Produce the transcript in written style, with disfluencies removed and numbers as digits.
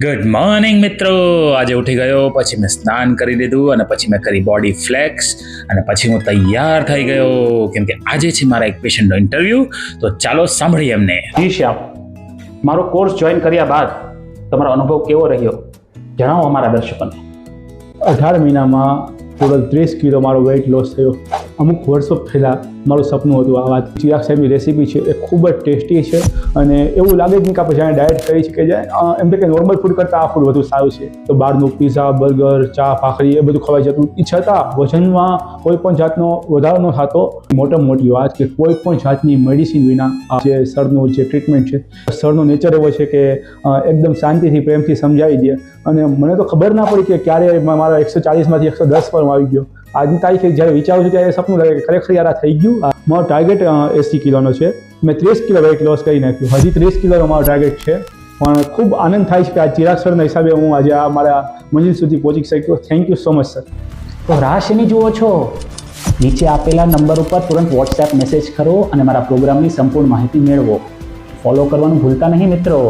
Good morning મિત્રો. આજે ઉઠી ગયો, પછી મેં સ્નાન કરી લીધું અને પછી મેં કરી બોડી ફ્લેક્સ અને પછી હું તૈયાર થઈ ગયો કેમ કે આજે છે મારા એક પેશન્ટનો ઇન્ટરવ્યૂ. તો ચાલો સાંભળીએ એમને. જી શ્યામ, મારો કોર્સ જોઈન કર્યા બાદ તમારો અનુભવ કેવો રહ્યો જણાવો અમારા દર્શકોને. 18 મહિનામાં ટોટલ 30 કિલો મારો વેઇટ લોસ થયો. અમુક વર્ષો પહેલાં મારું સપનું હતું આ વાત. ચિરાગ સાહેબની રેસીપી છે એ ખૂબ જ ટેસ્ટી છે અને એવું લાગે જ નહીં કે આપણે જાણે ડાયટ કરી છે કે એમ કે નોર્મલ ફૂડ કરતાં આ ફૂડ વધુ સારું છે. તો બહારનું પીઝા, બર્ગર, ચા, ભાખરી એ બધું ખવાઈ જતું. એ છતાં વજનમાં કોઈ પણ જાતનો વધારો ન થતો. મોટામાં મોટી વાત કે કોઈ પણ જાતની મેડિસિન વિના આ જે સરનું જે ટ્રીટમેન્ટ છે, સરનો નેચર એવો છે કે એકદમ શાંતિથી પ્રેમથી સમજાવી દે અને મને તો ખબર ના પડી કે ક્યારે મારા 140માંથી 110 પર આવી ગયો. આજની તારીખે જ્યારે વિચારું છું ત્યારે સપનું લાગે કે ખરેખર યાર આ થઈ ગયું. મારો ટાર્ગેટ 80 કિલોનો છે. મેં 30 કિલો વેઇટ લોસ કરી નાખ્યું. હજી 30 કિલોનો મારો ટાર્ગેટ છે. પણ ખૂબ આનંદ થાય છે કે આ ચિરાગ સરના હિસાબે હું આજે આ મારા મંજિલ સુધી પહોંચી શક્યો. Thank you so much sir. તો રાહ શેની જુઓ છો? નીચે આપેલા નંબર ઉપર તુરંત વોટ્સએપ મેસેજ કરો અને મારા પ્રોગ્રામની સંપૂર્ણ માહિતી મેળવો. ફોલો કરવાનું ભૂલતા નહીં મિત્રો.